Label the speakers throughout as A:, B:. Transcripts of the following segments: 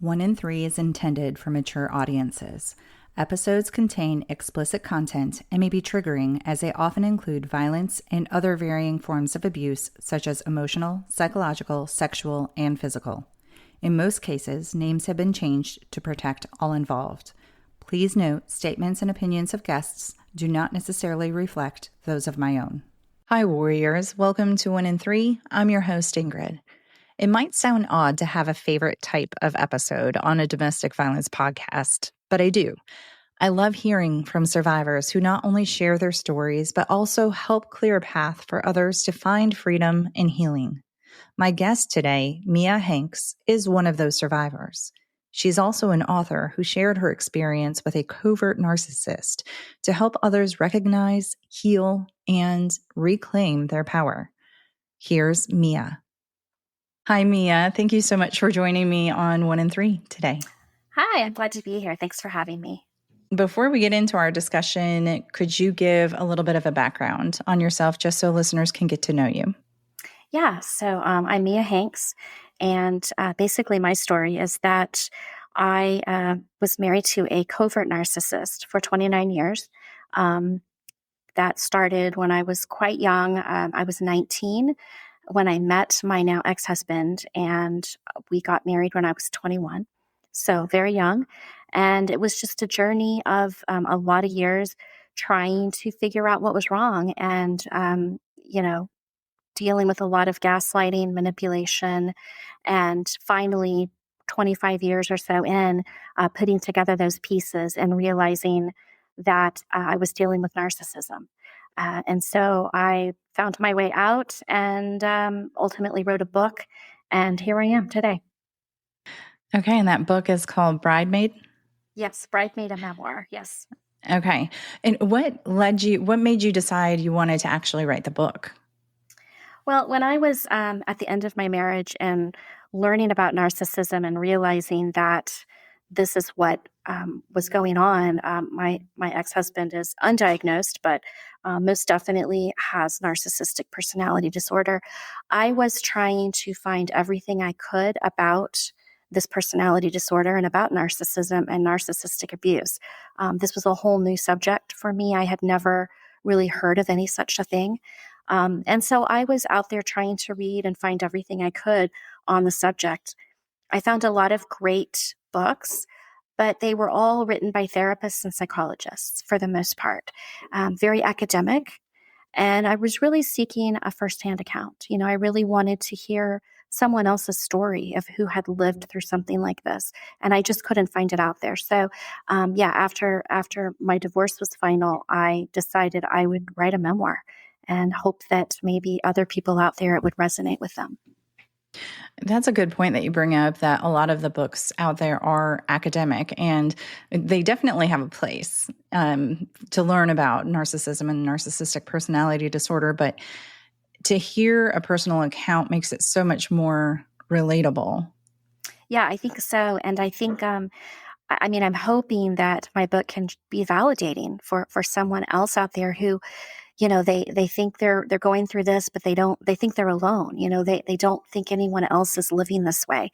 A: 1 in 3 is intended for mature audiences. Episodes contain explicit content and may be triggering as they often include violence and other varying forms of abuse such as emotional, psychological, sexual, and physical. In most cases, names have been changed to protect all involved. Please note, statements and opinions of guests do not necessarily reflect those of my own. Hi, warriors. Welcome to 1 in 3. I'm your host, Ingrid. It might sound odd to have a favorite type of episode on a domestic violence podcast, but I do. I love hearing from survivors who not only share their stories, but also help clear a path for others to find freedom and healing. My guest today, Mia Hanks, is one of those survivors. She's also an author who shared her experience with a covert narcissist to help others recognize, heal, and reclaim their power. Here's Mia. Hi, Mia. Thank you so much for joining me on 1 in 3 today.
B: Hi, I'm glad to be here. Thanks for having me.
A: Before we get into our discussion, could you give a little bit of a background on yourself just so listeners can get to know you?
B: Yeah, so I'm Mia Hanks, and basically my story is that I was married to a covert narcissist for 29 years. That started when I was quite young. I was 19 when I met my now ex-husband, and we got married when I was 21, so very young. And it was just a journey of a lot of years trying to figure out what was wrong and, dealing with a lot of gaslighting, manipulation, and finally, 25 years or so in, putting together those pieces and realizing that I was dealing with narcissism. And so I found my way out and ultimately wrote a book, and here I am today.
A: Okay, and that book is called Bridemaid?
B: Yes, Bridemaid, a memoir, yes.
A: Okay. And what made you decide you wanted to actually write the book?
B: Well, when I was at the end of my marriage and learning about narcissism and realizing that this is what was going on, my ex-husband is undiagnosed, but most definitely has narcissistic personality disorder. I was trying to find everything I could about this personality disorder and about narcissism and narcissistic abuse. This was a whole new subject for me. I had never really heard of any such a thing. And so I was out there trying to read and find everything I could on the subject. I found a lot of great books, but they were all written by therapists and psychologists for the most part, very academic. And I was really seeking a firsthand account. I really wanted to hear someone else's story of who had lived through something like this. And I just couldn't find it out there. So, after my divorce was final, I decided I would write a memoir and hope that maybe other people out there, it would resonate with them.
A: That's a good point that you bring up, that a lot of the books out there are academic, and they definitely have a place to learn about narcissism and narcissistic personality disorder. But to hear a personal account makes it so much more relatable.
B: Yeah, I think so. And I think, I'm hoping that my book can be validating for someone else out there who, they think they're going through this, but they think they're alone. They don't think anyone else is living this way.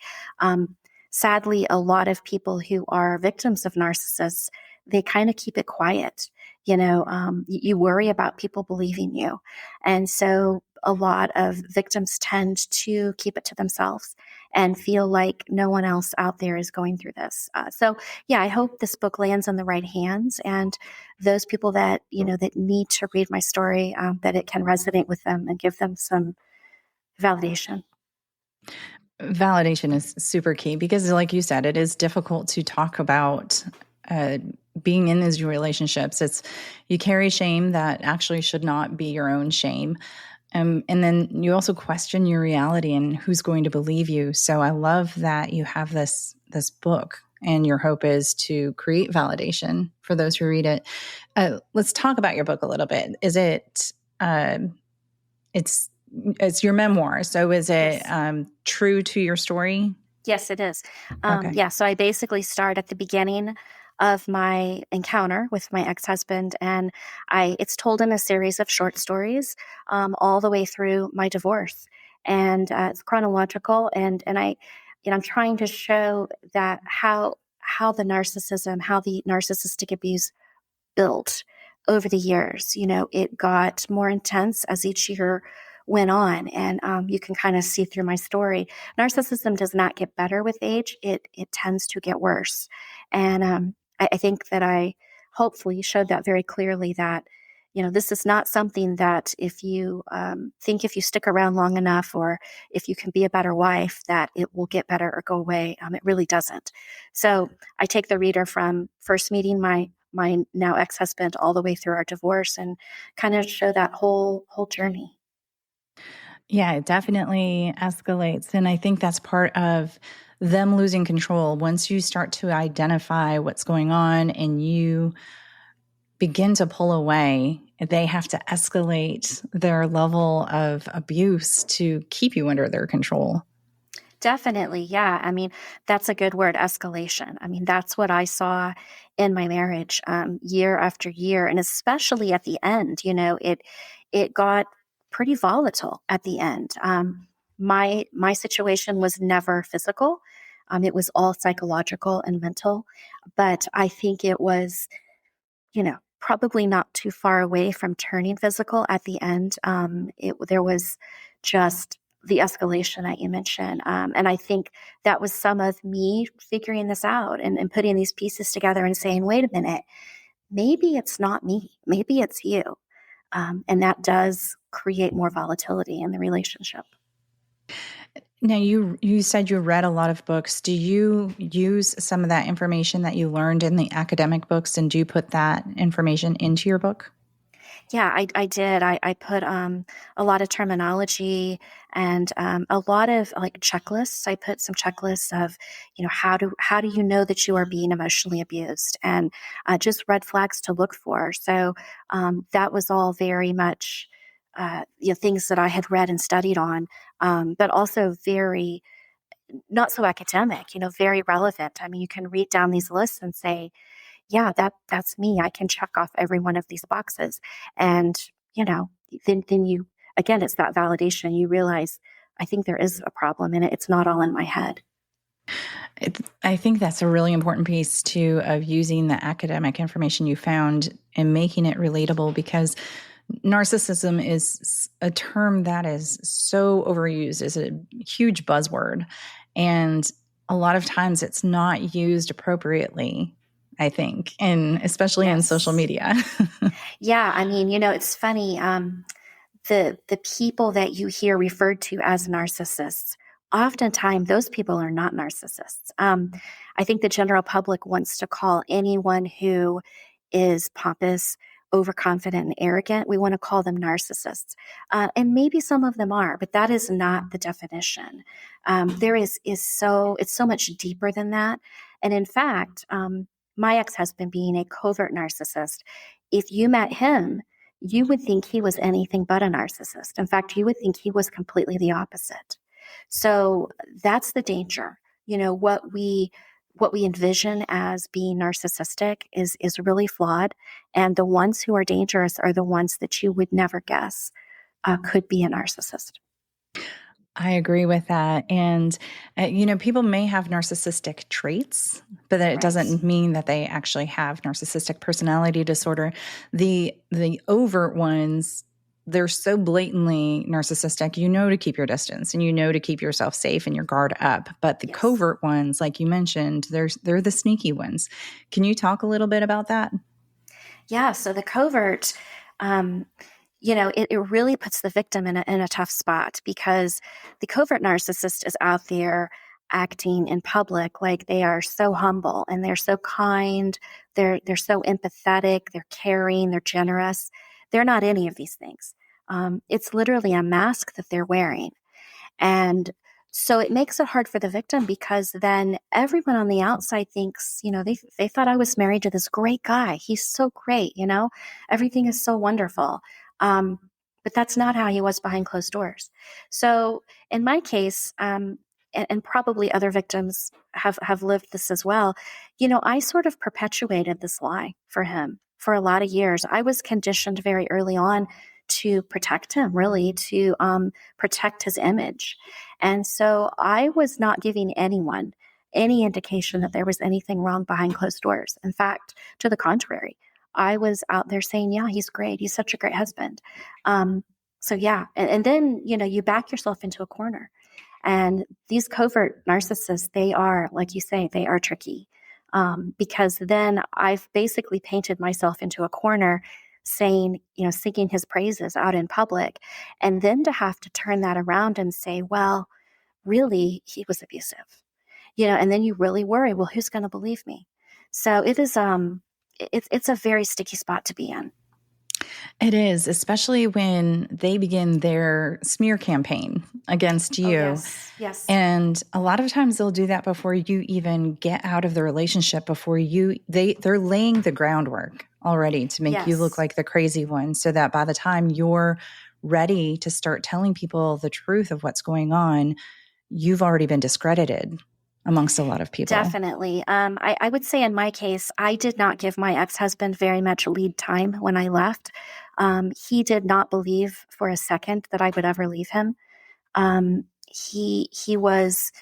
B: Sadly, a lot of people who are victims of narcissists, they kind of keep it quiet. You worry about people believing you. And so a lot of victims tend to keep it to themselves and feel like no one else out there is going through this. I hope this book lands in the right hands, and those people that need to read my story, that it can resonate with them and give them some validation.
A: Validation is super key because, like you said, it is difficult to talk about being in these relationships. You carry shame that actually should not be your own shame. And then you also question your reality and who's going to believe you. So I love that you have this book, and your hope is to create validation for those who read it. Let's talk about your book a little bit. Is it? It's your memoir. So is it true to your story?
B: Yes, it is.
A: Okay.
B: Yeah. So I basically start at the beginning of my encounter with my ex-husband, and it's told in a series of short stories, all the way through my divorce, and it's chronological. And I I'm trying to show that how the narcissism, how the narcissistic abuse built over the years. It got more intense as each year went on, and you can kind of see through my story. Narcissism does not get better with age; it tends to get worse, and I think that I hopefully showed that very clearly that. This is not something that if you think if you stick around long enough or if you can be a better wife, that it will get better or go away. It really doesn't. So I take the reader from first meeting my now ex-husband all the way through our divorce and kind of show that whole journey.
A: Yeah, it definitely escalates. And I think that's part of them losing control. Once you start to identify what's going on and you begin to pull away, they have to escalate their level of abuse to keep you under their control.
B: Definitely. Yeah. I mean, that's a good word, escalation. I mean, that's what I saw in my marriage year after year. And especially at the end, it got pretty volatile at the end. My situation was never physical. It was all psychological and mental, but I think it was, probably not too far away from turning physical at the end. There was just the escalation that you mentioned. And I think that was some of me figuring this out and putting these pieces together and saying, wait a minute, maybe it's not me, maybe it's you. And that does create more volatility in the relationship.
A: Now, you said you read a lot of books. Do you use some of that information that you learned in the academic books, and do you put that information into your book?
B: Yeah, I did. I put a lot of terminology and a lot of like checklists. I put some checklists of, how do you know that you are being emotionally abused, and just red flags to look for. So that was all very much things that I had read and studied on, but also very not so academic. Very relevant. I mean, you can read down these lists and say, yeah, that's me. I can check off every one of these boxes. And, then you, again, it's that validation. You realize, I think there is a problem in it. It's not all in my head.
A: I think that's a really important piece too of using the academic information you found and making it relatable, because narcissism is a term that is so overused, is a huge buzzword. And a lot of times it's not used appropriately, I think, and especially in social
B: Yes.
A: media.
B: Yeah. I mean, it's funny. The people that you hear referred to as narcissists, oftentimes those people are not narcissists. I think the general public wants to call anyone who is pompous, overconfident, and arrogant, we want to call them narcissists. And maybe some of them are, but that is not the definition. There is it's so much deeper than that. And in fact, my ex-husband being a covert narcissist, if you met him, you would think he was anything but a narcissist. In fact, you would think he was completely the opposite. So that's the danger. What we envision as being narcissistic is really flawed, and the ones who are dangerous are the ones that you would never guess could be a narcissist.
A: I agree with that. And, people may have narcissistic traits, but that it
B: Right.
A: doesn't mean that they actually have narcissistic personality disorder. The overt ones, they're so blatantly narcissistic, to keep your distance and to keep yourself safe and your guard up. But the
B: Yes.
A: covert ones, like you mentioned, they're the sneaky ones. Can you talk a little bit about that?
B: Yeah. So the covert, it really puts the victim in a tough spot, because the covert narcissist is out there acting in public like they are so humble and they're so kind, they're so empathetic, they're caring, they're generous. They're not any of these things. It's literally a mask that they're wearing. And so it makes it hard for the victim, because then everyone on the outside thinks, they thought I was married to this great guy. He's so great, everything is so wonderful. Um, but that's not how he was behind closed doors. So in my case, and probably other victims have lived this as well, I sort of perpetuated this lie for him for a lot of years. I was conditioned very early on to protect him, really, to protect his image. And so I was not giving anyone any indication that there was anything wrong behind closed doors. In fact, to the contrary, I was out there saying, yeah, he's great. He's such a great husband. So yeah. And then, you back yourself into a corner. And these covert narcissists, they are, like you say, they are tricky. Because then I've basically painted myself into a corner saying, singing his praises out in public. And then to have to turn that around and say, well, really, he was abusive, and then you really worry, well, who's going to believe me? So it is, it's a very sticky spot to be in.
A: It is, especially when they begin their smear campaign against you.
B: Oh, yes.
A: And a lot of times they'll do that before you even get out of the relationship, before they're laying the groundwork already to make you look like the crazy one, so that by the time you're ready to start telling people the truth of what's going on, you've already been discredited amongst a lot of people.
B: Definitely. I would say in my case, I did not give my ex-husband very much lead time when I left. He did not believe for a second that I would ever leave him. He was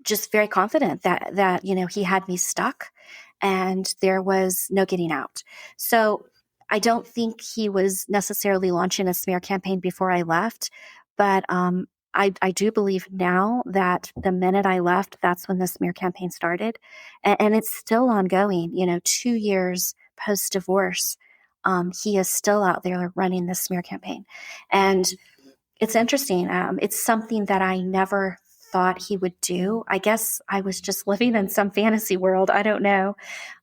B: just very confident that he had me stuck and there was no getting out. So I don't think he was necessarily launching a smear campaign before I left, but I do believe now that the minute I left, that's when the smear campaign started. And it's still ongoing, 2 years post-divorce. He is still out there running the smear campaign. And it's interesting. It's something that I never thought he would do. I guess I was just living in some fantasy world. I don't know.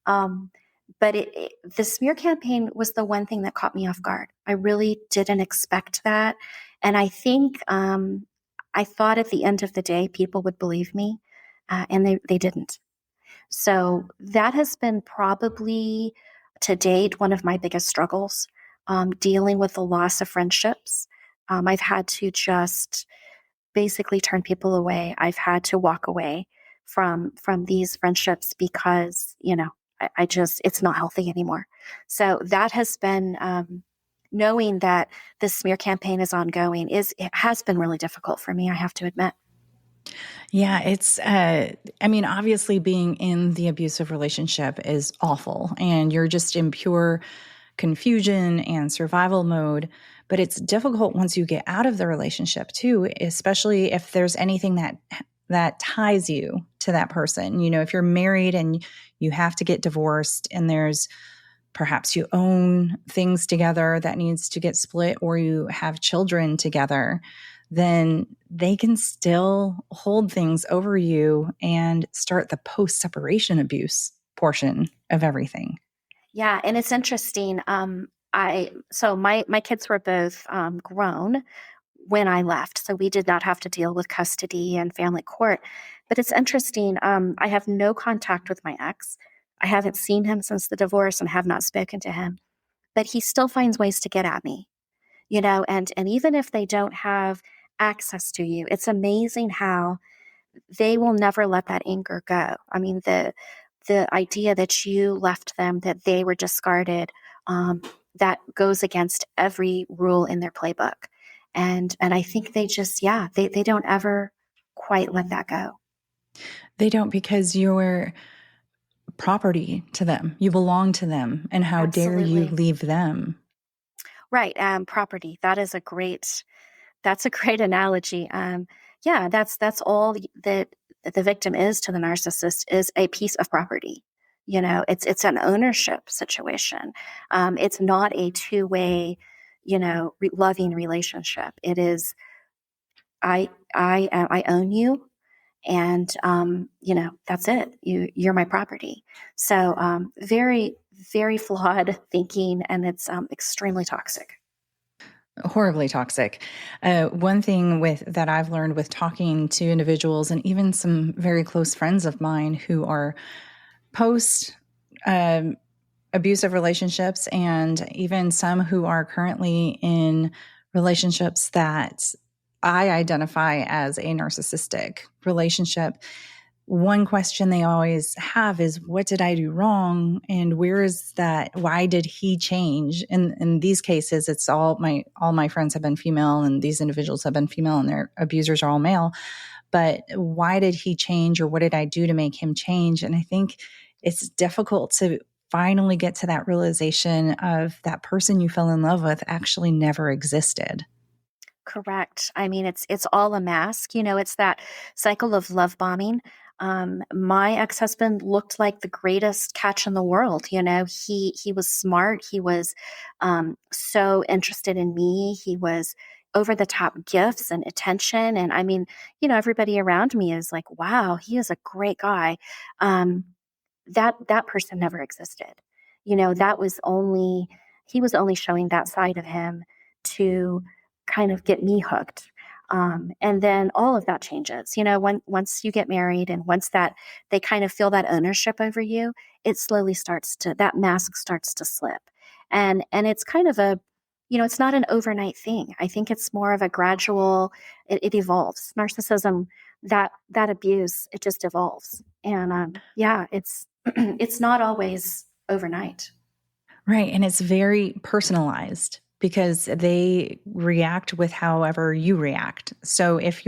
B: But the smear campaign was the one thing that caught me off guard. I really didn't expect that. And I think I thought at the end of the day, people would believe me, and they didn't. So that has been probably to date one of my biggest struggles, dealing with the loss of friendships. I've had to just basically turn people away. I've had to walk away from these friendships because, I just, it's not healthy anymore. So that has been, knowing that this smear campaign is ongoing it has been really difficult for me, I have to admit.
A: Yeah, it's, obviously being in the abusive relationship is awful and you're just in pure confusion and survival mode. But it's difficult once you get out of the relationship too, especially if there's anything that ties you to that person. If you're married and you have to get divorced and there's perhaps you own things together that needs to get split, or you have children together, then they can still hold things over you and start the post-separation abuse portion of everything.
B: Yeah, and it's interesting. So my kids were both grown when I left, so we did not have to deal with custody and family court. But it's interesting. I have no contact with my ex. I haven't seen him since the divorce and have not spoken to him. But he still finds ways to get at me, and even if they don't have access to you, it's amazing how they will never let that anger go. I mean, the idea that you left them, that they were discarded, that goes against every rule in their playbook. And I think they just, they don't ever quite let that go.
A: They don't, because you're property to them. You belong to them. And how dare you leave them?
B: Right. Property. That's a great analogy. That's all that the victim is to the narcissist, is a piece of property. It's an ownership situation. It's not a two-way, loving relationship. It is, I own you, and that's it. You're my property. So very, very flawed thinking, and it's extremely toxic.
A: Horribly toxic. One thing that I've learned with talking to individuals, and even some very close friends of mine who are post abusive relationships, and even some who are currently in relationships that I identify as a narcissistic relationship, one question they always have is, what did I do wrong? And where is that? Why did he change? In these cases, it's all my friends have been female, and these individuals have been female, and their abusers are all male. but why did he change, or what did I do to make him change? And I think it's difficult to finally get to that realization of that person you fell in love with actually never existed.
B: Correct. I mean, it's all a mask. It's that cycle of love bombing. My ex-husband looked like the greatest catch in the world. He was smart. He was so interested in me. He was over the top gifts and attention. And I mean, everybody around me is like, wow, he is a great guy. Um, that person never existed. That was only he was only showing that side of him to kind of get me hooked. And then all of that changes. Once you get married and once that they kind of feel that ownership over you, it slowly that mask starts to slip. And it's kind of it's not an overnight thing. I think it's more of a gradual, it evolves. Narcissism, that abuse, it just evolves. And yeah, it's it's not always overnight.
A: Right. And it's very personalized because they react with however you react. So if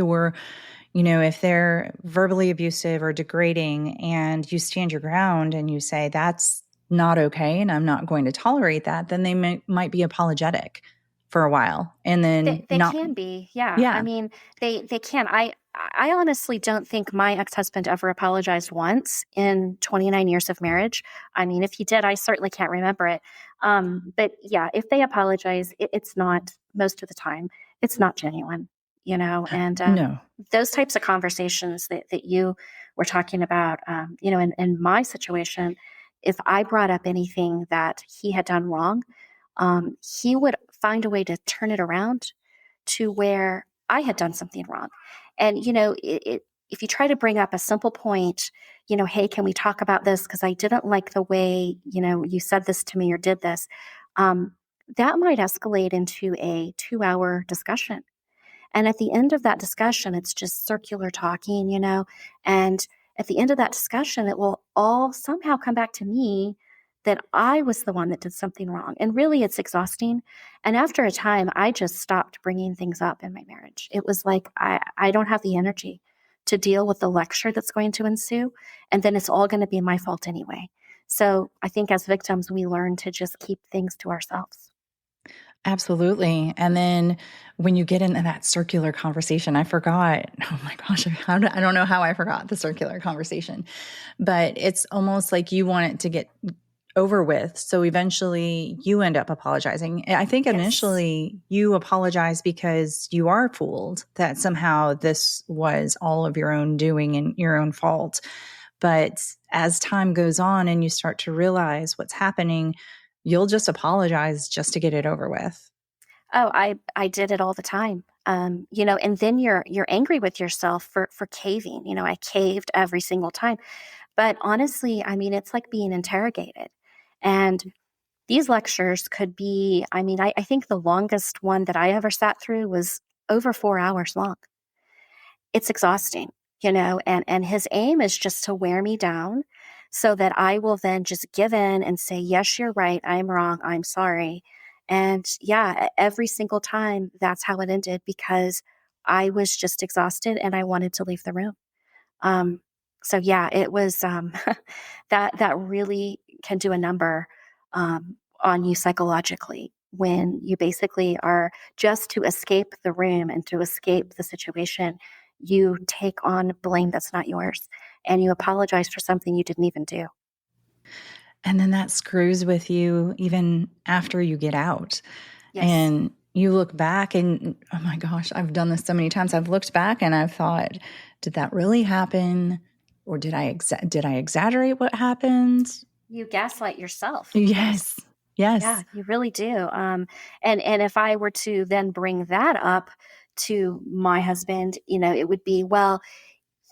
A: they're verbally abusive or degrading and you stand your ground and you say, that's not okay and I'm not going to tolerate that, then they might be apologetic for a while and then
B: They
A: not.
B: can be, yeah. I
A: Yeah.
B: mean, they can. I honestly don't think my ex-husband ever apologized once in 29 years of marriage. I mean, if he did, I certainly can't remember it. But yeah, if they apologize, it's not, most of the time, it's not genuine, and
A: No.
B: those types of conversations that you were talking about, in my situation, if I brought up anything that he had done wrong, he would find a way to turn it around to where I had done something wrong. And, if you try to bring up a simple point, hey, can we talk about this? Because I didn't like the way, you said this to me or did this. That might escalate into a 2-hour discussion. And at the end of that discussion, it's just circular talking, and at the end of that discussion, it will all somehow come back to me that I was the one that did something wrong. And really, it's exhausting. And after a time, I just stopped bringing things up in my marriage. It was like, I don't have the energy to deal with the lecture that's going to ensue. And then it's all going to be my fault anyway. So I think as victims, we learn to just keep things to ourselves.
A: Absolutely. And then when you get into that circular conversation, I forgot, oh my gosh, I don't know how I forgot the circular conversation, but it's almost like you want it to get over with. So eventually you end up apologizing. I think
B: Yes.
A: initially you apologize because you are fooled that somehow this was all of your own doing and your own fault. But as time goes on and you start to realize what's happening, you'll just apologize just to get it over with.
B: Oh, I did it all the time. And then you're angry with yourself for caving. I caved every single time. But honestly, I mean, it's like being interrogated. And these lectures could be, I mean, I think the longest one that I ever sat through was over 4 hours long. It's exhausting, and his aim is just to wear me down so that I will then just give in and say, yes, you're right. I'm wrong. I'm sorry. And yeah, every single time that's how it ended because I was just exhausted and I wanted to leave the room. Um, so yeah, it was that really can do a number on you psychologically when you basically are just to escape the room and to escape the situation. You take on blame that's not yours, and you apologize for something you didn't even do.
A: And then that screws with you even after you get out.
B: Yes.
A: And you look back and, oh my gosh, I've done this so many times. I've looked back and I've thought, did that really happen? Or did I exaggerate what happened?
B: You gaslight yourself. Yes.
A: Yes.
B: Yeah,
A: Yes.
B: you really do. And if I were to then bring that up to my husband, it would be, well,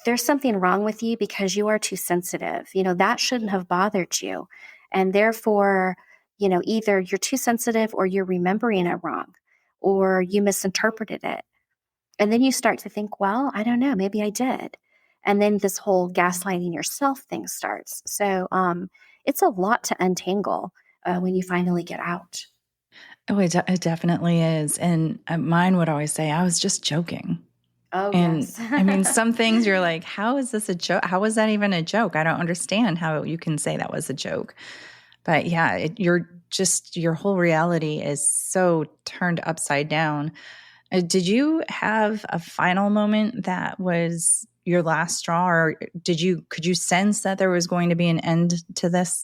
B: there's something wrong with you because you are too sensitive. That shouldn't have bothered you. And therefore, either you're too sensitive or you're remembering it wrong or you misinterpreted it. And then you start to think, well, I don't know, maybe I did. And then this whole gaslighting yourself thing starts. So it's a lot to untangle when you finally get out.
A: Oh, it definitely is. And mine would always say, I was just joking.
B: Oh,
A: And
B: yes.
A: I mean, some things you're like, how is this a joke? How was that even a joke? I don't understand how you can say that was a joke. But yeah, your whole reality is so turned upside down. Did you have a final moment that was your last straw, or could you sense that there was going to be an end to this?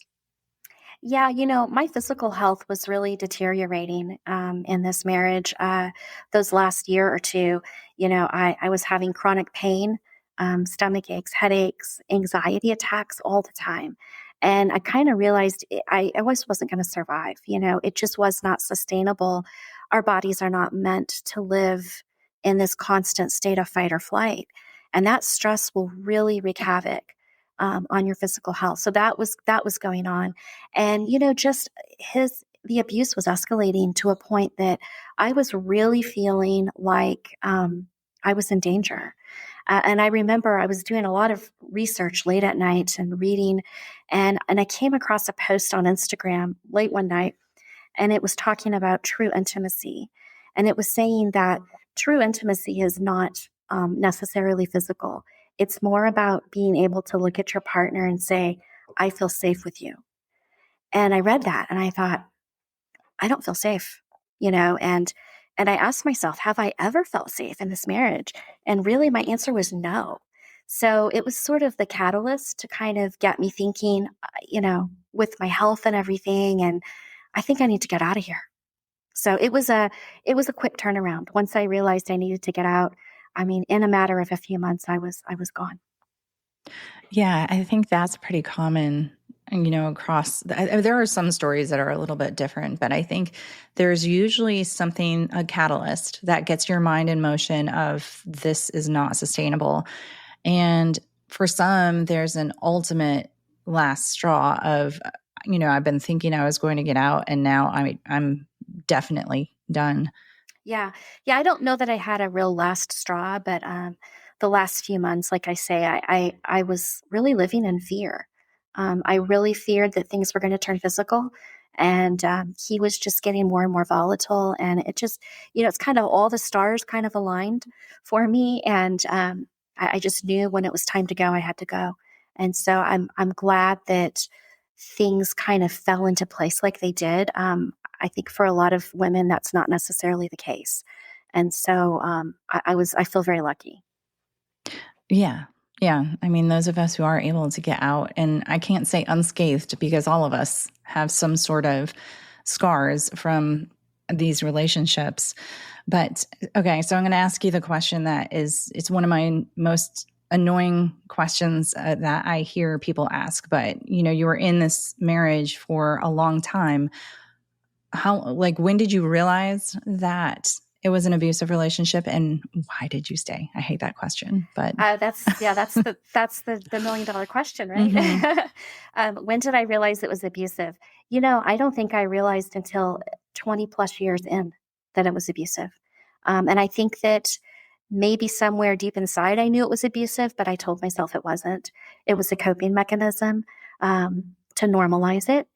B: Yeah, my physical health was really deteriorating in this marriage. Those last year or two, I was having chronic pain, stomach aches, headaches, anxiety attacks all the time. And I kind of realized I always wasn't going to survive. It just was not sustainable. Our bodies are not meant to live in this constant state of fight or flight. And that stress will really wreak havoc on your physical health. So that was going on. And, just the abuse was escalating to a point that I was really feeling like I was in danger. And I remember I was doing a lot of research late at night and reading, and I came across a post on Instagram late one night, and it was talking about true intimacy. And it was saying that true intimacy is not necessarily physical. It's more about being able to look at your partner and say, I feel safe with you. And I read that and I thought, I don't feel safe, and I asked myself, have I ever felt safe in this marriage? And really my answer was no. So it was sort of the catalyst to kind of get me thinking, with my health and everything, and I think I need to get out of here. So it was a quick turnaround. Once I realized I needed to get out, I mean, in a matter of a few months I was gone.
A: Yeah, I think that's pretty common, across there are some stories that are a little bit different, but I think there's usually something, a catalyst that gets your mind in motion of this is not sustainable. And for some, there's an ultimate last straw of, I've been thinking I was going to get out and now I'm definitely done.
B: Yeah. Yeah, I don't know that I had a real last straw, but the last few months, like I say, I was really living in fear. I really feared that things were going to turn physical, and he was just getting more and more volatile. And it just, it's kind of all the stars kind of aligned for me, and I just knew when it was time to go, I had to go. And so I'm glad that things kind of fell into place like they did. I think for a lot of women, that's not necessarily the case. And so I feel very lucky.
A: Yeah. Yeah. I mean, those of us who are able to get out, and I can't say unscathed because all of us have some sort of scars from these relationships. But okay, so I'm going to ask you the question it's one of my most annoying questions that I hear people ask. But, you were in this marriage for a long time. When did you realize that it was an abusive relationship, and why did you stay? I hate that question, but
B: That's the $1 million question, right?
A: mhm.
B: When did I realize it was abusive? I don't think I realized until 20 plus years in that it was abusive. And I think that maybe somewhere deep inside I knew it was abusive, but I told myself it wasn't. It was a coping mechanism to normalize it,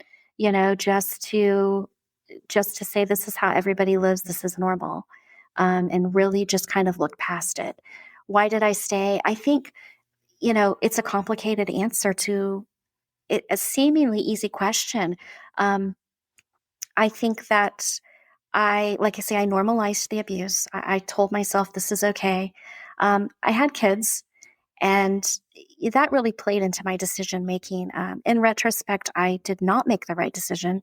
B: just to say this is how everybody lives, this is normal, and really just kind of look past it. Why did I stay? I think, it's a complicated answer to a seemingly easy question. Um, I think that like I say, I normalized the abuse. I told myself this is okay. I had kids, and that really played into my decision making. In retrospect, I did not make the right decision.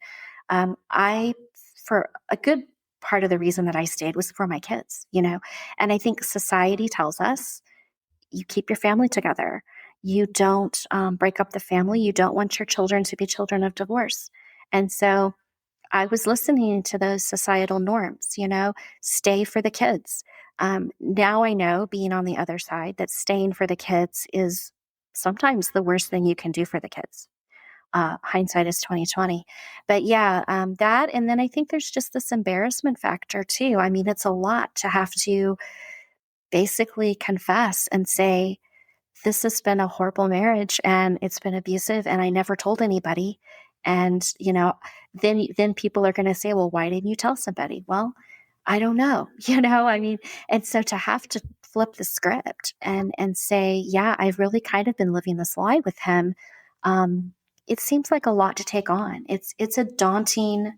B: For a good part of the reason that I stayed was for my kids, and I think society tells us you keep your family together. You don't break up the family. You don't want your children to be children of divorce. And so I was listening to those societal norms, stay for the kids. Now I know, being on the other side, that staying for the kids is sometimes the worst thing you can do for the kids. Hindsight is 2020. But yeah, that, and then I think there's just this embarrassment factor too. I mean, it's a lot to have to basically confess and say, this has been a horrible marriage and it's been abusive and I never told anybody. And, then people are going to say, well, why didn't you tell somebody? Well, I don't know, I mean, and so to have to flip the script and say, yeah, I've really kind of been living this lie with him. It seems like a lot to take on. It's a daunting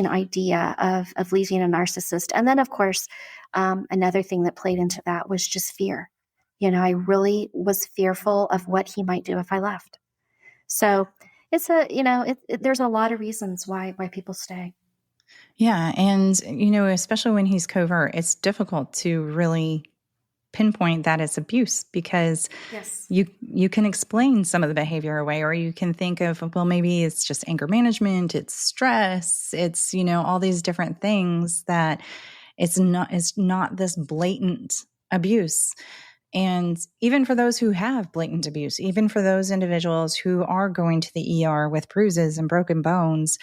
B: idea of leaving a narcissist. And then, of course, another thing that played into that was just fear. I really was fearful of what he might do if I left. So it's there's a lot of reasons why people stay.
A: Yeah. And, especially when he's covert, it's difficult to really pinpoint that it's abuse because
B: Yes.
A: you can explain some of the behavior away, or you can think of, well, maybe it's just anger management, it's stress, it's, all these different things that it's not this blatant abuse. And even for those who have blatant abuse, even for those individuals who are going to the ER with bruises and broken bones,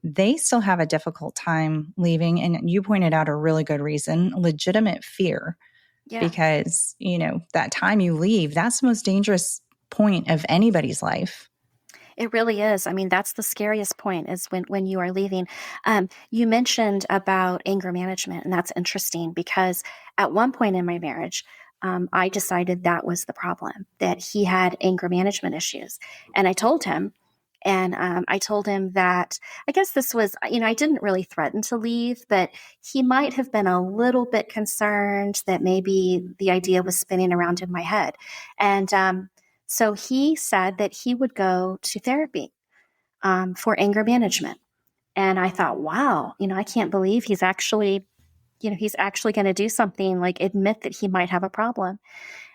A: they still have a difficult time leaving. And you pointed out a really good reason, legitimate fear.
B: Yeah.
A: Because, that time you leave, that's the most dangerous point of anybody's life.
B: It really is. I mean, that's the scariest point is when you are leaving. You mentioned about anger management, and that's interesting because at one point in my marriage, I decided that was the problem, that he had anger management issues. And I told him, that I guess this was, I didn't really threaten to leave, but he might have been a little bit concerned that maybe the idea was spinning around in my head. And so he said that he would go to therapy for anger management. And I thought, wow, I can't believe he's actually going to do something like admit that he might have a problem.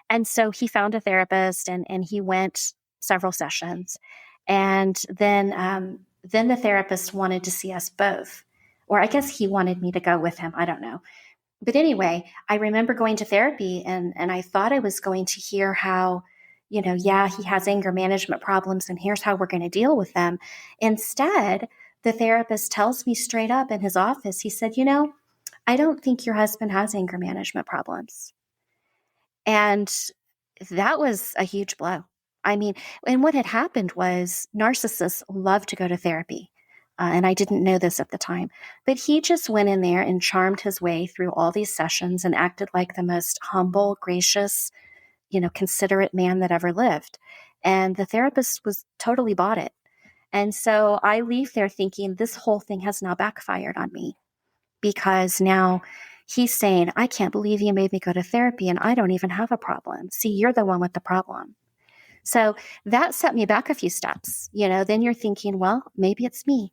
B: And so he found a therapist and he went several sessions. And then the therapist wanted to see us both, or I guess he wanted me to go with him. I don't know. But anyway, I remember going to therapy and I thought I was going to hear how, yeah, he has anger management problems and here's how we're going to deal with them. Instead, the therapist tells me straight up in his office, he said, I don't think your husband has anger management problems. And that was a huge blow. I mean, and what had happened was narcissists love to go to therapy. And I didn't know this at the time, but he just went in there and charmed his way through all these sessions and acted like the most humble, gracious, considerate man that ever lived. And the therapist was totally bought it. And so I leave there thinking this whole thing has now backfired on me because now he's saying, I can't believe you made me go to therapy and I don't even have a problem. See, you're the one with the problem. So that set me back a few steps. Then you're thinking, well, maybe it's me.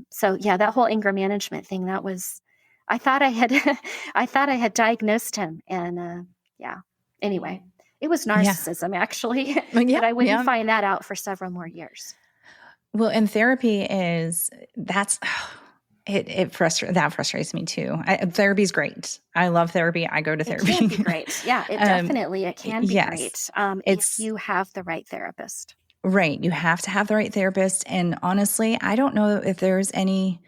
B: So yeah, that whole anger management thing, that was, I thought I had, I thought I had diagnosed him. And yeah, anyway, it was narcissism actually, but I wouldn't find that out for several more years.
A: Well, and therapy it frustrates me too. Therapy is great. I love therapy. I go to therapy.
B: It can be great. Yeah, it can be great if you have the right therapist.
A: Right. You have to have the right therapist. And honestly, I don't know if there's any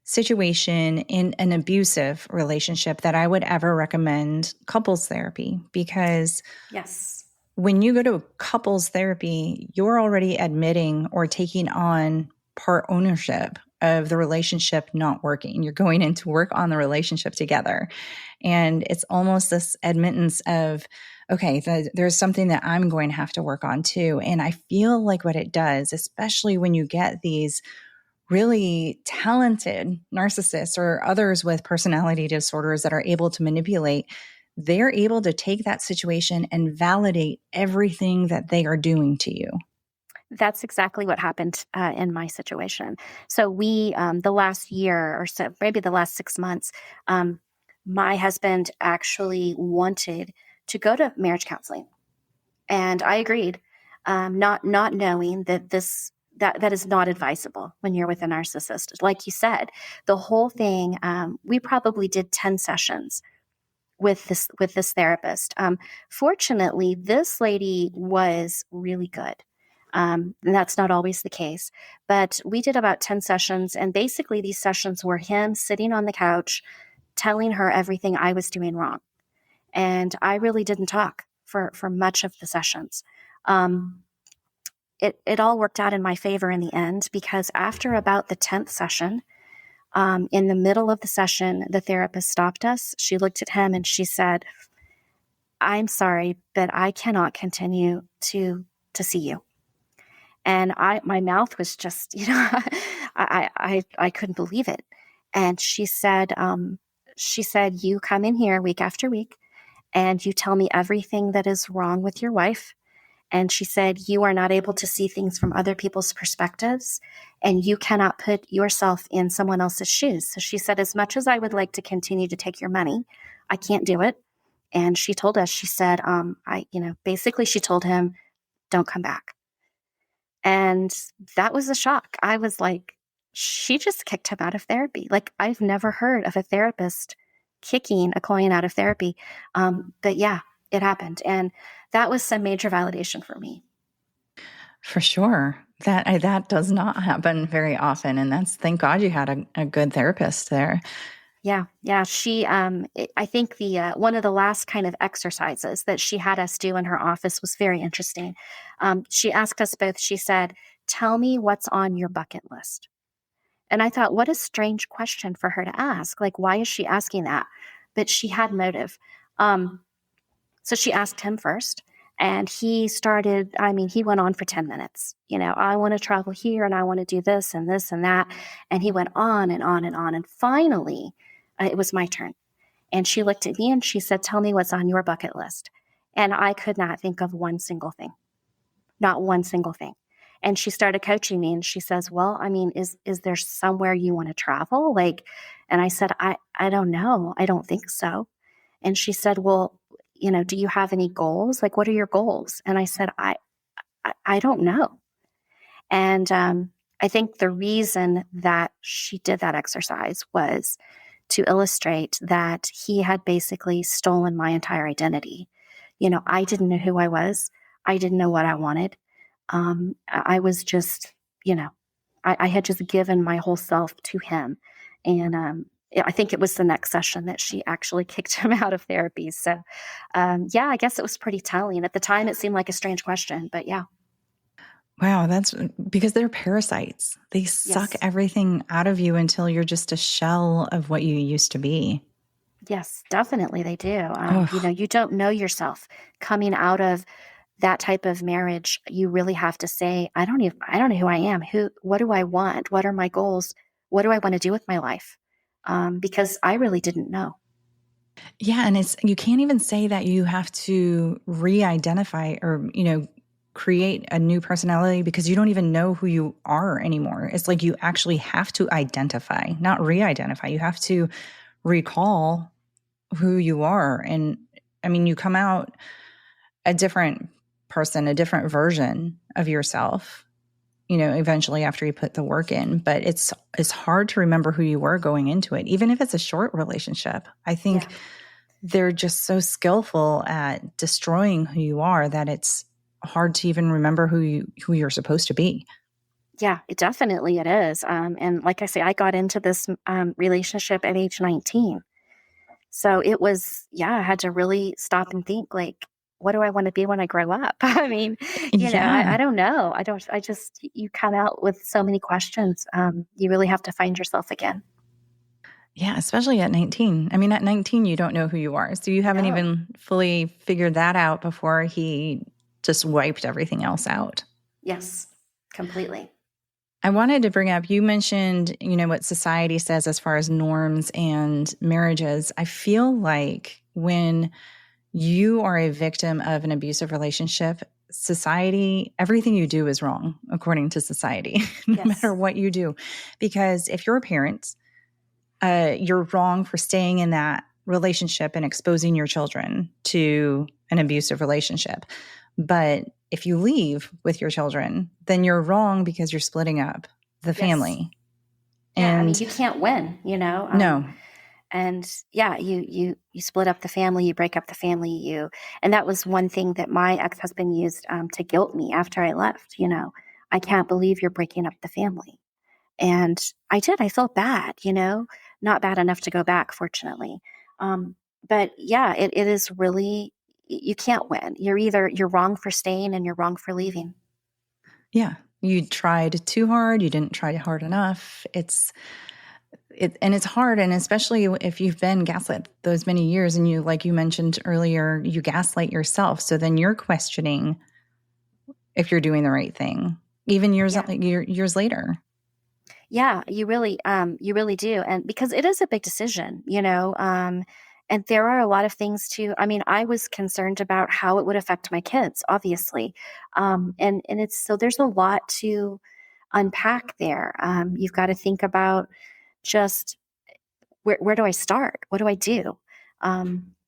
A: situation in an abusive relationship that I would ever recommend couples therapy because
B: yes,
A: when you go to couples therapy, you're already admitting or taking on part ownership of the relationship not working. You're going in to work on the relationship together. And it's almost this admittance of, okay, there's something that I'm going to have to work on too. And I feel like what it does, especially when you get these really talented narcissists or others with personality disorders that are able to manipulate, they're able to take that situation and validate everything that they are doing to you.
B: That's exactly what happened in my situation. So we, the last year or so, maybe the last 6 months, my husband actually wanted to go to marriage counseling, and I agreed, not knowing that that is not advisable when you're with a narcissist. Like you said, the whole thing. We probably did 10 sessions with this therapist. Fortunately, this lady was really good. And that's not always the case. But we did about 10 sessions, and basically these sessions were him sitting on the couch telling her everything I was doing wrong. And I really didn't talk for much of the sessions. It all worked out in my favor in the end because after about the 10th session, In the middle of the session, the therapist stopped us. She looked at him and she said, "I'm sorry, but I cannot continue to see you." And my mouth was just, I couldn't believe it. And she said, "You come in here week after week and you tell me everything that is wrong with your wife." And she said, "You are not able to see things from other people's perspectives, and you cannot put yourself in someone else's shoes." So she said, "As much as I would like to continue to take your money, I can't do it." And she told us, she said, basically she told him, "Don't come back." And that was a shock. I was like, she just kicked him out of therapy. Like, I've never heard of a therapist kicking a client out of therapy. But yeah, it happened. And that was some major validation for me.
A: For sure. That does not happen very often. And thank God you had a good therapist there.
B: Yeah. She, I think one of the last kind of exercises that she had us do in her office was very interesting. She asked us both, she said, "Tell me what's on your bucket list." And I thought, what a strange question for her to ask. Like, why is she asking that? But she had motive. So she asked him first. And he went on for 10 minutes. "I want to travel here and I want to do this and this and that." And he went on and on and on. And finally, it was my turn. And she looked at me and she said, "Tell me what's on your bucket list." And I could not think of one single thing, not one single thing. And she started coaching me and she says, "Well, is there somewhere you want to travel?" And I said, I don't know. I don't think so. And she said, "Well, do you have any goals? Like, what are your goals?" And I said, I don't know. And I think the reason that she did that exercise was to illustrate that he had basically stolen my entire identity. I didn't know who I was. I didn't know what I wanted. I was just, I had just given my whole self to him. And I think it was the next session that she actually kicked him out of therapy. So, I guess it was pretty telling. At the time, it seemed like a strange question, but yeah.
A: Wow, that's because they're parasites. They suck
B: Yes.
A: everything out of you until you're just a shell of what you used to be.
B: Yes, definitely they do. You don't know yourself coming out of that type of marriage. You really have to say, I don't know who I am. What do I want? What are my goals? What do I want to do with my life? Because I really didn't know.
A: Yeah, and you can't even say that you have to re-identify or, create a new personality because you don't even know who you are anymore. It's like you actually have to identify, not re-identify. You have to recall who you are. And you come out a different person, a different version of yourself, eventually after you put the work in. But it's hard to remember who you were going into it, even if it's a short relationship. I think they're just so skillful at destroying who you are that it's hard to even remember who you're supposed to be.
B: Yeah, it definitely it is. And like I say, I got into this relationship at age 19. So it was, I had to really stop and think, like, what do I want to be when I grow up?
A: Yeah.
B: I don't know. You come out with so many questions. You really have to find yourself again.
A: Yeah, especially at 19. At 19, you don't know who you are. So you haven't
B: No.
A: even fully figured that out before he just wiped everything else out.
B: Yes, completely.
A: I wanted to bring up, you mentioned, what society says as far as norms and marriages. I feel like when you are a victim of an abusive relationship, society, everything you do is wrong, according to society, no matter what you do. Because if you're a parent, you're wrong for staying in that relationship and exposing your children to an abusive relationship. But if you leave with your children, then you're wrong because you're splitting up the family.
B: And you can't win,
A: No.
B: And you split up the family, you break up the family, and that was one thing that my ex-husband used to guilt me after I left. "I can't believe you're breaking up the family." And I did. I felt bad, not bad enough to go back, fortunately. But it is really, you can't win. You're wrong for staying and you're wrong for leaving.
A: Yeah. You tried too hard. You didn't try hard enough. and it's hard. And especially if you've been gaslit those many years and you, like you mentioned earlier, you gaslight yourself. So then you're questioning if you're doing the right thing, even years later.
B: Yeah, you really do. And because it is a big decision, and there are a lot of things too. I mean, I was concerned about how it would affect my kids, obviously. And it's, so there's a lot to unpack there. You've got to think about just where do I start? What do I do?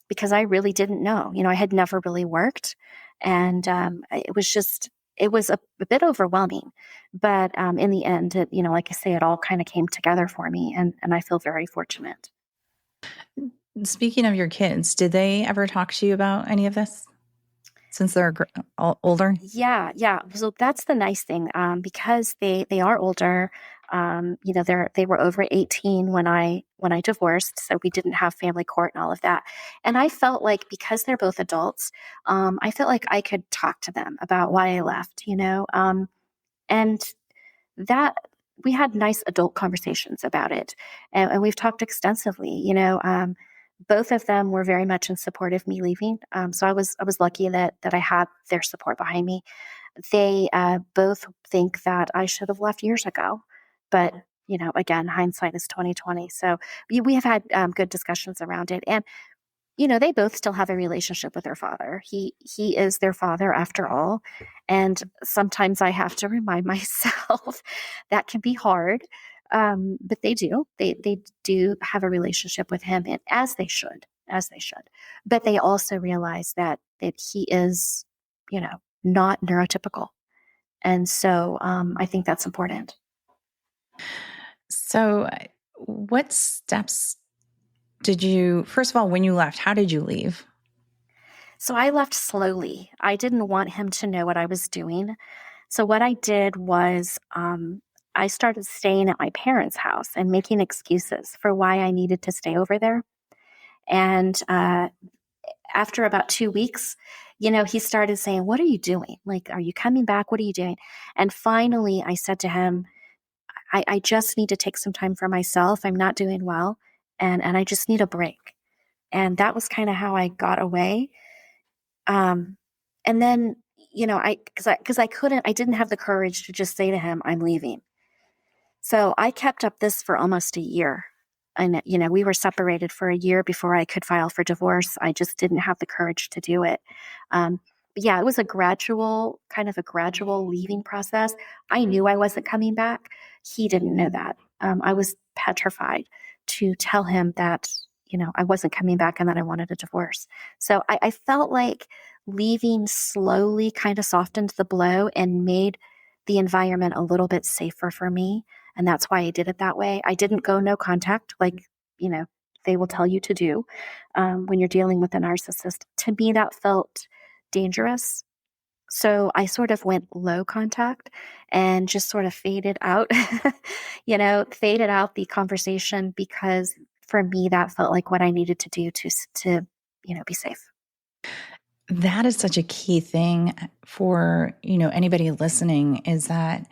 B: Because I really didn't know. I had never really worked, and it was a bit overwhelming. But in the end, like I say, it all kind of came together for me, and I feel very fortunate.
A: Speaking of your kids, did they ever talk to you about any of this since they're older?
B: Yeah, yeah. So that's the nice thing, because they are older. They were over 18 when I divorced, so we didn't have family court and all of that. And I felt like, because they're both adults, I felt like I could talk to them about why I left. And that we had nice adult conversations about it, and we've talked extensively. Both of them were very much in support of me leaving. So I was lucky that I had their support behind me. They both think that I should have left years ago, but again, hindsight is 2020. So we have had good discussions around it, and they both still have a relationship with their father. He is their father after all, and sometimes I have to remind myself that can be hard. But they do. They do have a relationship with him, and as they should. But they also realize that he is, not neurotypical, and so I think that's important.
A: So, what steps first of all, when you left, how did you leave?
B: So I left slowly. I didn't want him to know what I was doing. So what I did was, I started staying at my parents' house and making excuses for why I needed to stay over there. And after about 2 weeks, he started saying, "What are you doing? Like, are you coming back? What are you doing?" And finally, I said to him, I just need to take some time for myself. I'm not doing well, and I just need a break." And that was kind of how I got away. Um, and then, I didn't have the courage to just say to him, "I'm leaving." So I kept up this for almost a year. And, we were separated for a year before I could file for divorce. I just didn't have the courage to do it. But yeah, it was kind of a gradual leaving process. I knew I wasn't coming back. He didn't know that. I was petrified to tell him that, I wasn't coming back and that I wanted a divorce. So I felt like leaving slowly kind of softened the blow and made the environment a little bit safer for me. And that's why I did it that way. I didn't go no contact like, you know, they will tell you to do when you're dealing with a narcissist. To me, that felt dangerous. So I sort of went low contact and just sort of faded out, faded out the conversation, because for me, that felt like what I needed to do to be safe.
A: That is such a key thing for, anybody listening, is that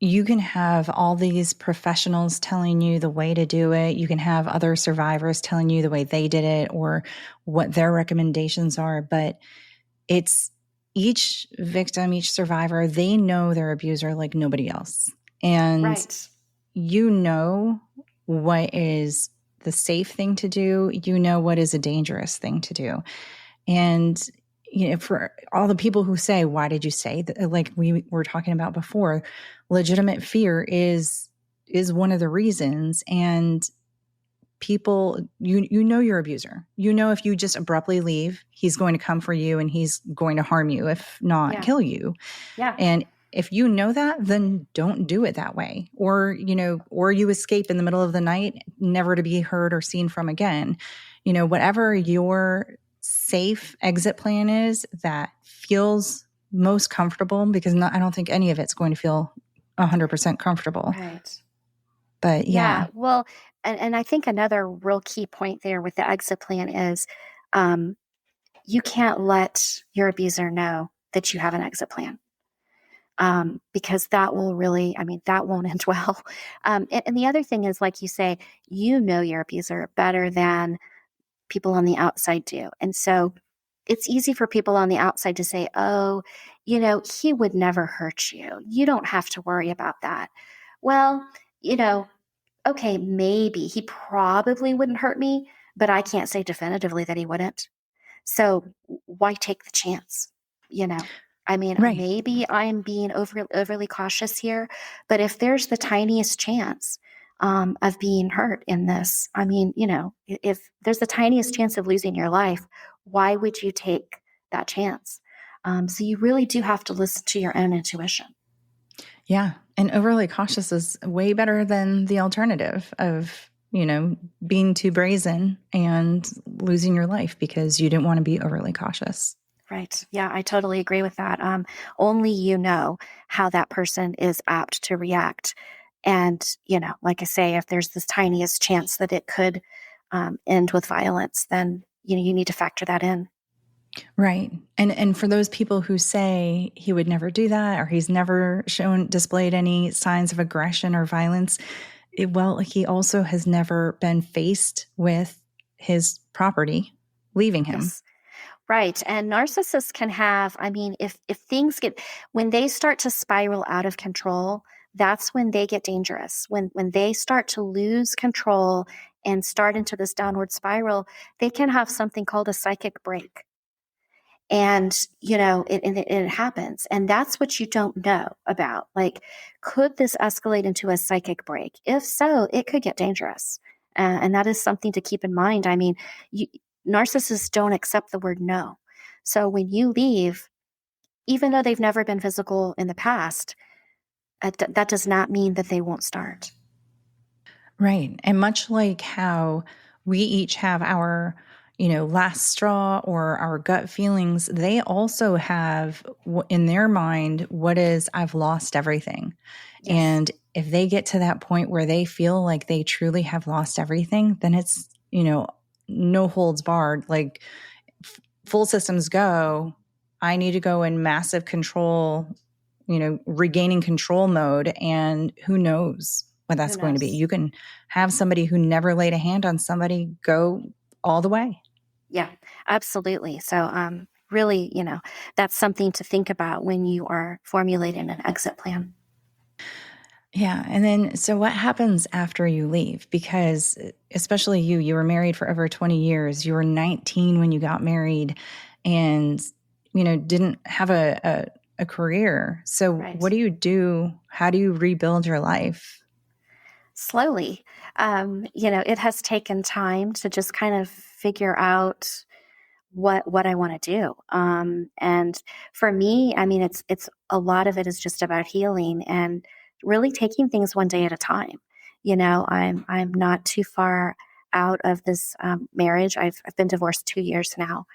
A: you can have all these professionals telling you the way to do it. You can have other survivors telling you the way they did it or what their recommendations are. But it's each victim, each survivor, they know their abuser like nobody else. And
B: Right.
A: you know what is the safe thing to do. You know what is a dangerous thing to do. And for all the people who say, "Why did you say that?" Like we were talking about before, legitimate fear is one of the reasons. And people, you know your abuser. You know if you just abruptly leave, he's going to come for you and he's going to harm you, if not
B: Yeah.
A: kill you.
B: Yeah.
A: And if you know that, then don't do it that way. Or you escape in the middle of the night, never to be heard or seen from again. Whatever your safe exit plan is that feels most comfortable, because I don't think any of it's going to feel 100% comfortable.
B: Right.
A: But yeah.
B: Well, and I think another real key point there with the exit plan is, you can't let your abuser know that you have an exit plan. because that will really, I mean, that won't end well. And the other thing is, like you say, you know your abuser better than people on the outside do. And so it's easy for people on the outside to say, oh, he would never hurt you. You don't have to worry about that. Well, okay, maybe he probably wouldn't hurt me, but I can't say definitively that he wouldn't. So why take the chance? You know, I mean,
A: Right.
B: maybe I'm being overly cautious here, but if there's the tiniest chance of being hurt in this, I mean, if there's the tiniest chance of losing your life, why would you take that chance? So you really do have to listen to your own intuition.
A: Yeah. And overly cautious is way better than the alternative of, being too brazen and losing your life because you didn't want to be overly cautious.
B: Right. Yeah, I totally agree with that. Only you know how that person is apt to react. And, like I say, if there's this tiniest chance that it could end with violence, then, you need to factor that in.
A: Right. And for those people who say he would never do that or he's never displayed any signs of aggression or violence, he also has never been faced with his property leaving him.
B: Yes. Right. And narcissists can have, I mean, if things when they start to spiral out of control, that's when they get dangerous. When they start to lose control and start into this downward spiral, they can have something called a psychic break. And, it happens. And that's what you don't know about. Like, could this escalate into a psychic break? If so, it could get dangerous. And that is something to keep in mind. I mean, narcissists don't accept the word no. So when you leave, even though they've never been physical in the past, that does not mean that they won't start.
A: Right. And much like how we each have our, last straw or our gut feelings, they also have in their mind what is, I've lost everything.
B: Yes.
A: And if they get to that point where they feel like they truly have lost everything, then it's, no holds barred, like full systems go. I need to go in massive control, regaining control mode. And who knows what that's going to be. You can have somebody who never laid a hand on somebody go all the way.
B: Yeah, absolutely. So really, that's something to think about when you are formulating an exit plan.
A: Yeah. And then, so what happens after you leave? Because especially you were married for over 20 years. You were 19 when you got married and, didn't have a career. So
B: Right.
A: what do you do? How do you rebuild your life?
B: Slowly. It has taken time to just kind of figure out what I want to do. And for me, I mean, it's a lot of it is just about healing and really taking things one day at a time. I'm not too far out of this marriage. I've been divorced 2 years now,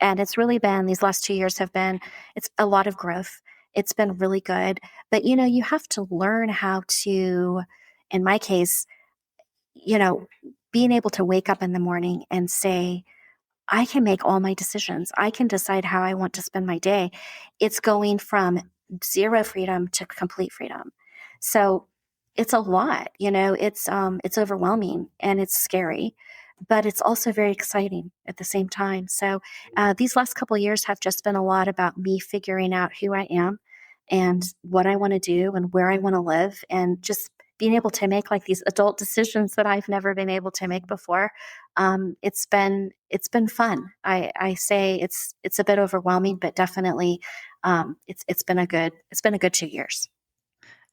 B: and it's really been these last 2 years it's a lot of growth. It's been really good, but you have to learn how to, in my case, being able to wake up in the morning and say, I can make all my decisions. I can decide how I want to spend my day. It's going from zero freedom to complete freedom. So it's a lot, it's overwhelming and it's scary, but it's also very exciting at the same time. So these last couple of years have just been a lot about me figuring out who I am and what I want to do and where I want to live and just being able to make like these adult decisions that I've never been able to make before. It's been fun. I say it's a bit overwhelming, but definitely it's been a good 2 years.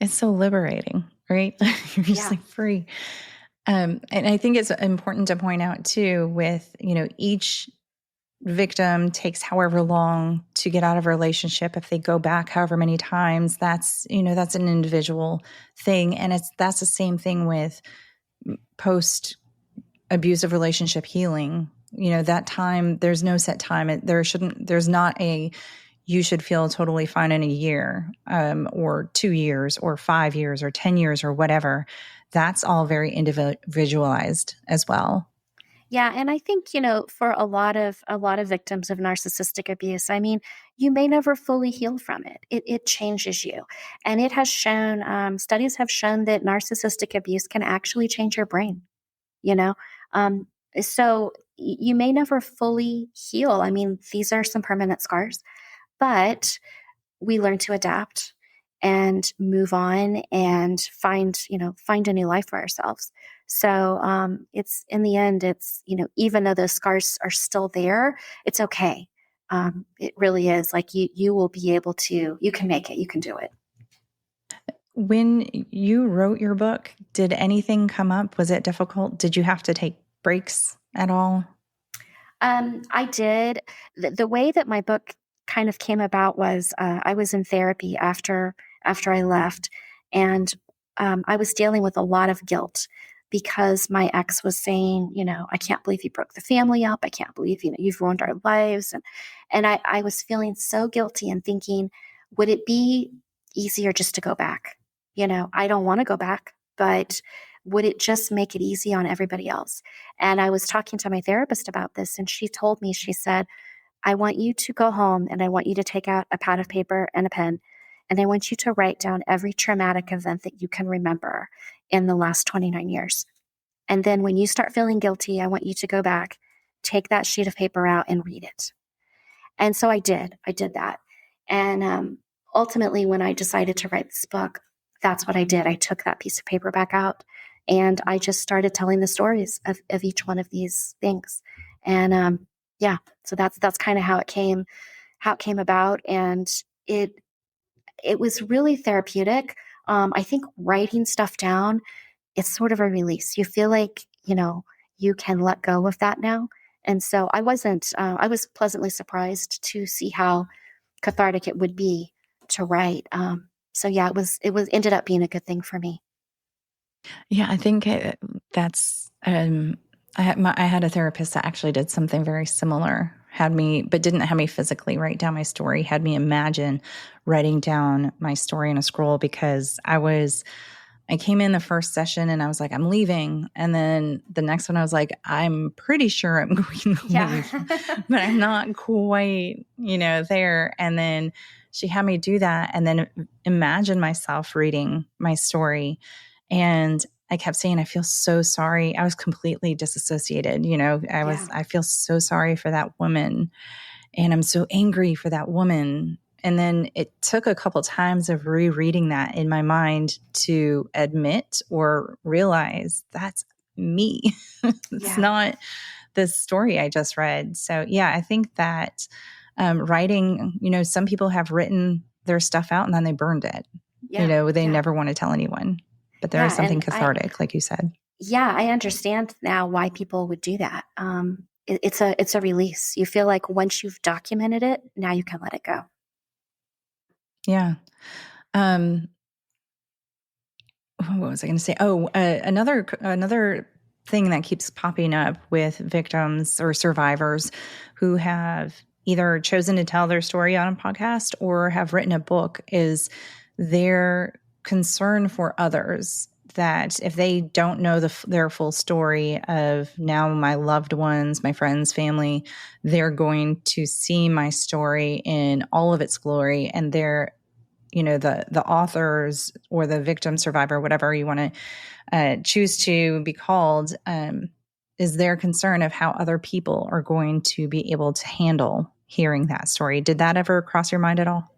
A: It's so liberating, right? You're just like free. And I think it's important to point out too, with, each victim takes however long to get out of a relationship. If they go back however many times, that's an individual thing. And that's the same thing with post abusive relationship healing. That time, there's no set time. There's not you should feel totally fine in a year, or 2 years or 5 years or 10 years or whatever. That's all very individualized as well.
B: Yeah, and I think, for a lot of victims of narcissistic abuse, I mean, you may never fully heal from it. It changes you. And it has shown, studies have shown that narcissistic abuse can actually change your brain, you know? Um, so you may never fully heal. I mean, these are some permanent scars, but we learn to adapt and move on and find a new life for ourselves. So it's in the end, it's even though those scars are still there, it's okay. It really is like you will be able to. You can make it. You can do it.
A: When you wrote your book, did anything come up? Was it difficult? Did you have to take breaks at all?
B: I did. The way that my book kind of came about was I was in therapy after I left, and I was dealing with a lot of guilt because my ex was saying, I can't believe you broke the family up. I can't believe you've ruined our lives, and I was feeling so guilty and thinking, would it be easier just to go back? I don't want to go back, but would it just make it easy on everybody else? And I was talking to my therapist about this, and she told me, she said, I want you to go home and I want you to take out a pad of paper and a pen. And I want you to write down every traumatic event that you can remember in the last 29 years. And then when you start feeling guilty, I want you to go back, take that sheet of paper out and read it. And so I did. I did that. And ultimately, when I decided to write this book, that's what I did. I took that piece of paper back out and I just started telling the stories of each one of these things. And yeah, so that's kind of how it came about. And it it was really therapeutic. I think writing stuff down, it's sort of a release. You feel like, you can let go of that now. And so I was pleasantly surprised to see how cathartic it would be to write. So yeah, it was ended up being a good thing for me.
A: Yeah, I think that's. I had a therapist that actually did something very similar. Had me, but didn't have me physically write down my story. Had me imagine writing down my story in a scroll because I came in the first session and I was like, I'm leaving. And then the next one, I was like, I'm pretty sure I'm going to
B: Yeah.
A: leave, but I'm not quite, there. And then she had me do that and then imagine myself reading my story. And I kept saying, I feel so sorry. I was completely disassociated.
B: Yeah.
A: I feel so sorry for that woman. And I'm so angry for that woman. And then it took a couple times of rereading that in my mind to admit or realize that's me. It's
B: Yeah.
A: not this story I just read. So, yeah, I think that writing, some people have written their stuff out and then they burned it.
B: Yeah.
A: They
B: Yeah.
A: never want to tell anyone. But there is
B: Yeah.
A: something
B: And
A: cathartic, like you said.
B: I understand now why people would do that. It's a release. You feel like once you've documented it, now you can let it go.
A: Yeah. Um, what was I going to say? Oh, another thing that keeps popping up with victims or survivors who have either chosen to tell their story on a podcast or have written a book is their concern for others. That if they don't know their full story of now my loved ones, my friends, family, they're going to see my story in all of its glory, and the authors or the victim, survivor, whatever you want to choose to be called, is their concern of how other people are going to be able to handle hearing that story. Did that ever cross your mind at all?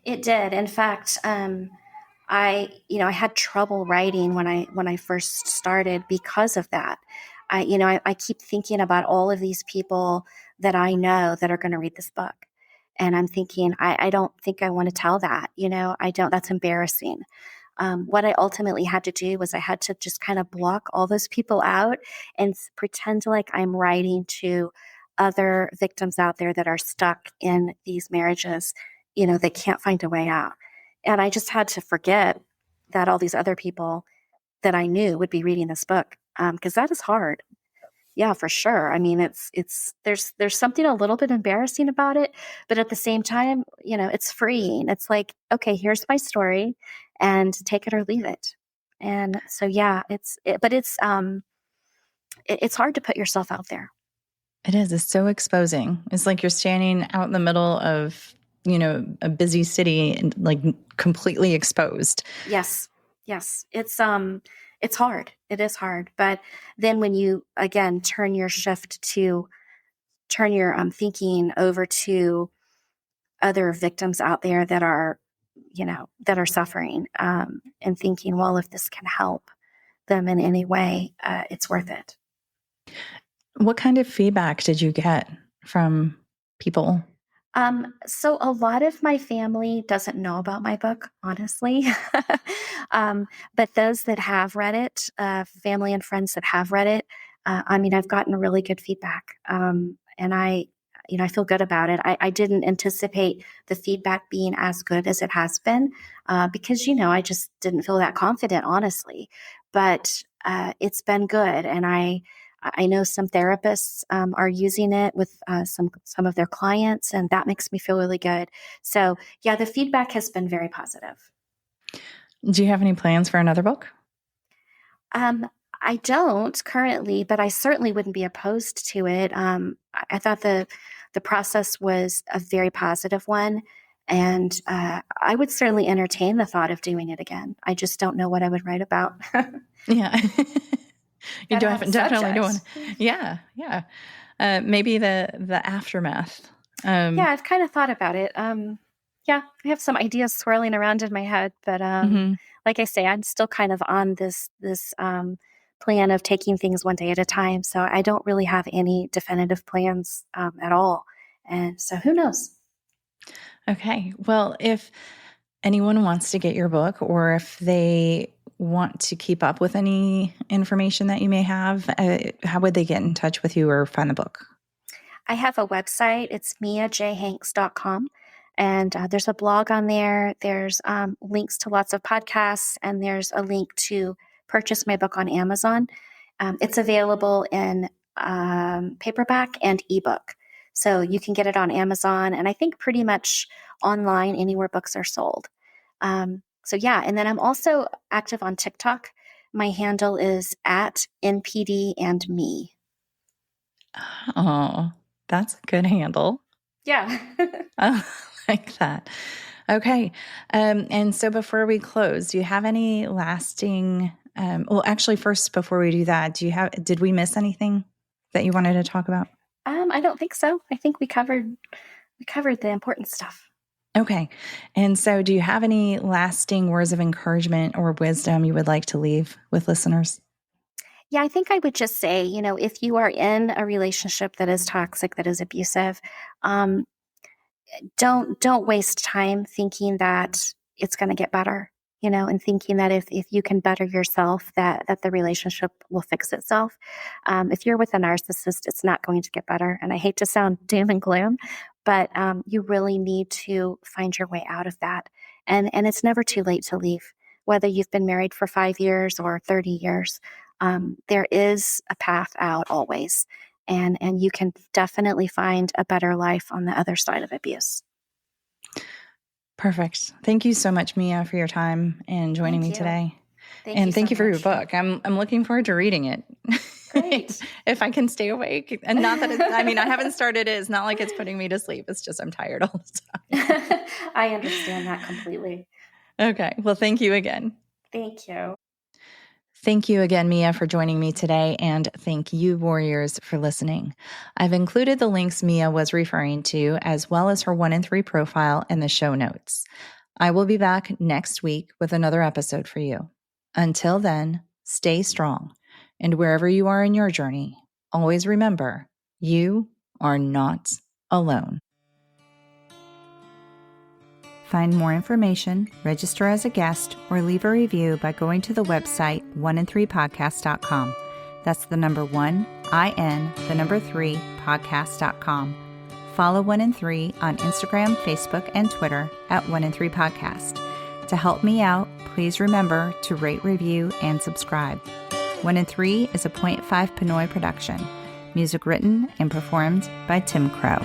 B: It did. In fact, I had trouble writing when I first started because of that. I keep thinking about all of these people that I know that are going to read this book. And I'm thinking, I don't think I want to tell that. I don't, that's embarrassing. What I ultimately had to do was I had to just kind of block all those people out and pretend like I'm writing to other victims out there that are stuck in these marriages, they can't find a way out. And I just had to forget that all these other people that I knew would be reading this book, because that is hard. Yeah, for sure. I mean, there's something a little bit embarrassing about it, but at the same time, it's freeing. It's like, okay, here's my story, and take it or leave it. And so, yeah, but it's hard to put yourself out there.
A: It is. It's so exposing. It's like you're standing out in the middle of, a busy city and like completely exposed.
B: Yes. Yes. It's hard. It is hard. But then when you, again, turn your thinking over to other victims out there that are, that are suffering, and thinking, well, if this can help them in any way, it's worth it.
A: What kind of feedback did you get from people?
B: So a lot of my family doesn't know about my book, honestly. But those that have read it, family and friends that have read it, I've gotten really good feedback. And I feel good about it. I didn't anticipate the feedback being as good as it has been, because, I just didn't feel that confident, honestly. But it's been good. And I know some therapists are using it with some of their clients, and that makes me feel really good. So, yeah, the feedback has been very positive.
A: Do you have any plans for another book?
B: I don't currently, but I certainly wouldn't be opposed to it. I thought the process was a very positive one, and I would certainly entertain the thought of doing it again. I just don't know what I would write about.
A: Yeah. You definitely do want. Yeah. Maybe the aftermath.
B: Yeah, I've kind of thought about it. Yeah, I have some ideas swirling around in my head, but like I say, I'm still kind of on this plan of taking things one day at a time. So I don't really have any definitive plans at all. And so who knows? Okay.
A: Well, if anyone wants to get your book, or if they want to keep up with any information that you may have, how would they get in touch with you or find the book?
B: I have a website. It's miajhanks.com. And there's a blog on there. There's links to lots of podcasts, and there's a link to purchase my book on Amazon. It's available in paperback and ebook. So you can get it on Amazon, and I think pretty much online anywhere books are sold. So yeah, and then I'm also active on TikTok. My handle is @NPD&me.
A: Oh, that's a good handle.
B: Yeah.
A: I like that. Okay. And so before we close, do you have any lasting, well, actually first, before we do that, did we miss anything that you wanted to talk about?
B: I don't think so. I think we covered the important stuff.
A: Okay. And so do you have any lasting words of encouragement or wisdom you would like to leave with listeners?
B: Yeah, I think I would just say, if you are in a relationship that is toxic, that is abusive, don't waste time thinking that it's going to get better, and thinking that if you can better yourself, that the relationship will fix itself. If you're with a narcissist, it's not going to get better. And I hate to sound doom and gloom, but you really need to find your way out of that. And it's never too late to leave, whether you've been married for 5 years or 30 years. There is a path out always. And you can definitely find a better life on the other side of abuse.
A: Perfect. Thank you so much, Mia, for your time and joining me today. Thank you for your book. I'm looking forward to reading it.
B: Great.
A: If I can stay awake. And not that I haven't started it. It's not like it's putting me to sleep. It's just I'm tired all the
B: time. I understand that completely.
A: Okay. Well, thank you again.
B: Thank you.
A: Thank you again, Mia, for joining me today, and thank you, warriors, for listening. I've included the links Mia was referring to, as well as her 1 in 3 profile, in the show notes. I will be back next week with another episode for you. Until then, stay strong, and wherever you are in your journey, always remember, you are not alone. Find more information, register as a guest, or leave a review by going to the website 1in3podcast.com. That's the number 1, IN, the number 3, podcast.com. Follow 1 in 3 on Instagram, Facebook, and Twitter @1in3podcast. To help me out, please remember to rate, review, and subscribe. 1 in 3 is a .5 Pinoy production. Music written and performed by Tim Crow.